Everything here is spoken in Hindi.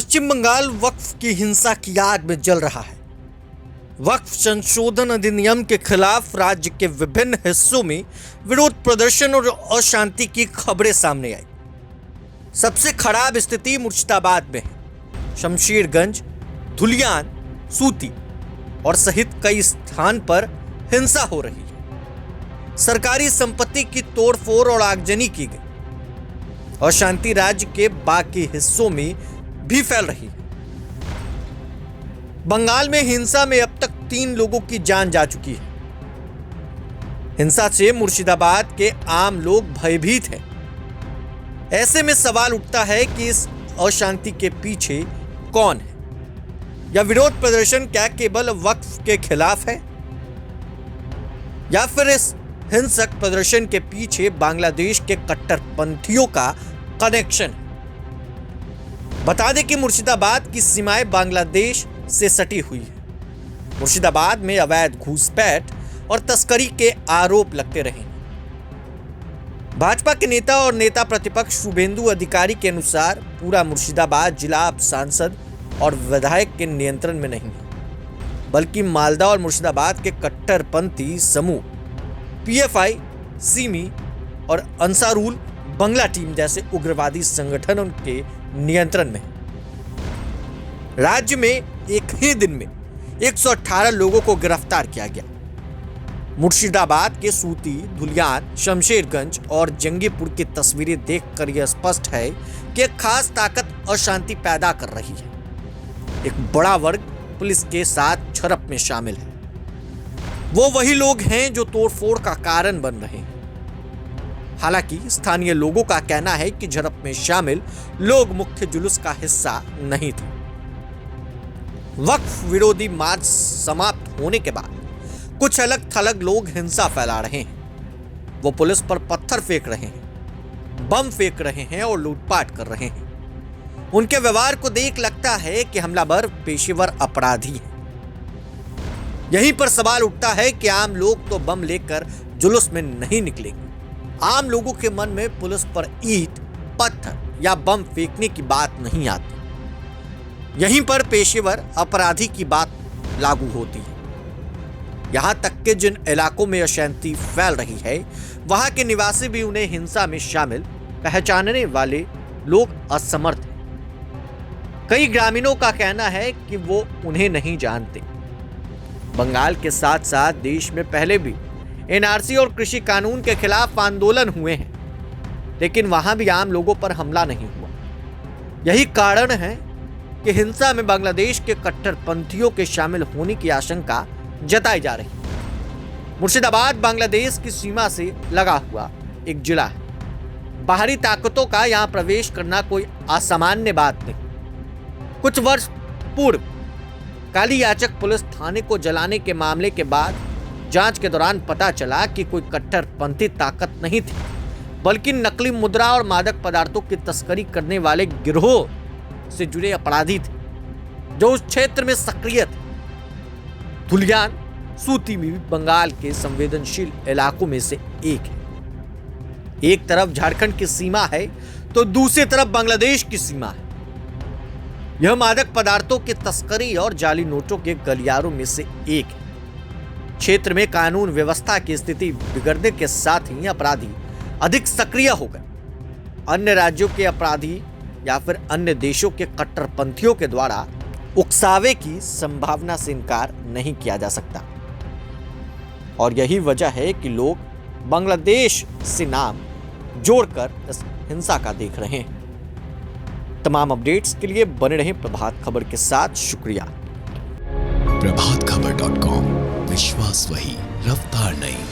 पश्चिम बंगाल वक्फ की हिंसा की आग में जल रहा है। वक्फ संशोधन अधिनियम के खिलाफ राज्य के विभिन्न हिस्सों में विरोध प्रदर्शन और अशांति की खबरें सामने आई। सबसे खराब स्थिति मुर्शिदाबाद में है। शमशेरगंज, धुलियान, सूती और सहित कई स्थान पर हिंसा हो रही है। सरकारी संपत्ति की तोड़फोड़ और आगजनी की गई। अशांति राज्य के बाकी हिस्सों में भी फैल रही है। बंगाल में हिंसा में अब तक 3 लोगों की जान जा चुकी है। हिंसा से मुर्शिदाबाद के आम लोग भयभीत हैं। ऐसे में सवाल उठता है कि इस अशांति के पीछे कौन है? यह विरोध प्रदर्शन क्या केवल वक्फ के खिलाफ है, या फिर इस हिंसक प्रदर्शन के पीछे बांग्लादेश के कट्टरपंथियों का कनेक्शन है? बता दें कि मुर्शिदाबाद की सीमाएं बांग्लादेश से सटी हुई है। मुर्शिदाबाद में अवैध घुसपैठ और तस्करी के आरोप लगते रहे। भाजपा के नेता और नेता प्रतिपक्ष शुभेंदु अधिकारी के अनुसार पूरा मुर्शिदाबाद जिला अब सांसद और विधायक के नियंत्रण में नहीं है, बल्कि मालदा और मुर्शिदाबाद के कट्टरपंथी समूह पीएफआई, सिमी और अंसारुल बंगला टीम जैसे उग्रवादी संगठनों के नियंत्रण में। राज्य में एक ही दिन में 118 लोगों को गिरफ्तार किया गया। मुर्शिदाबाद के सूती, धुलियान, शमशेरगंज और जंगीपुर की तस्वीरें देखकर यह स्पष्ट है कि एक खास ताकत अशांति पैदा कर रही है। एक बड़ा वर्ग पुलिस के साथ झड़प में शामिल है। वो वही लोग हैं जो तोड़फोड़ का कारण बन रहे हैं। हालांकि स्थानीय लोगों का कहना है कि झड़प में शामिल लोग मुख्य जुलूस का हिस्सा नहीं थे। वक्फ विरोधी मार्च समाप्त होने के बाद कुछ अलग थलग लोग हिंसा फैला रहे हैं। वो पुलिस पर पत्थर फेंक रहे हैं, बम फेंक रहे हैं और लूटपाट कर रहे हैं। उनके व्यवहार को देख लगता है कि हमलावर पेशेवर अपराधी हैं। यहीं पर सवाल उठता है कि आम लोग तो बम लेकर जुलूस में नहीं निकलेंगे। आम लोगों के मन में पुलिस पर ईंट, पत्थर या बम फेंकने की बात नहीं आती। यहीं पर पेशेवर अपराधी की बात लागू होती है। यहां तक कि जिन इलाकों में अशांति फैल रही है, वहां के निवासी भी उन्हें हिंसा में शामिल पहचानने वाले लोग असमर्थ हैं। कई ग्रामीणों का कहना है कि वो उन्हें नहीं जानते। बंगाल के साथ साथ देश में पहले भी एनआरसी और कृषि कानून के खिलाफ आंदोलन हुए हैं, लेकिन वहां भी आम लोगों पर हमला नहीं हुआ। यही कारण है कि हिंसा में बांग्लादेश के कट्टरपंथियों के शामिल होने की आशंका जताई जा रही है। मुर्शिदाबाद बांग्लादेश की सीमा से लगा हुआ एक जिला है। बाहरी ताकतों का यहां प्रवेश करना कोई असामान्य बात नहीं। कुछ वर्ष पूर्व काली याचक पुलिस थाने को जलाने के मामले के बाद जांच के दौरान पता चला कि कोई कट्टरपंथी ताकत नहीं थी, बल्कि नकली मुद्रा और मादक पदार्थों की तस्करी करने वाले गिरोह से जुड़े अपराधी थे, जो उस क्षेत्र में सक्रिय थे। धुलियान, सूती भी बंगाल के संवेदनशील इलाकों में से एक है। एक तरफ झारखंड की सीमा है तो दूसरी तरफ बांग्लादेश की सीमा है। यह मादक पदार्थों की तस्करी और जाली नोटों के गलियारों में से एक है। क्षेत्र में कानून व्यवस्था की स्थिति बिगड़ने के साथ ही अपराधी अधिक सक्रिय हो गए। अन्य राज्यों के अपराधी या फिर अन्य देशों के कट्टरपंथियों के द्वारा उकसावे की संभावना से इनकार नहीं किया जा सकता। और यही वजह है कि लोग बांग्लादेश से नाम जोड़कर इस हिंसा का देख रहे हैं। तमाम अपडेट्स के लिए बने रहें प्रभात खबर के साथ। शुक्रिया। प्रभातखबर.com, विश्वास वही, रफ्तार नहीं।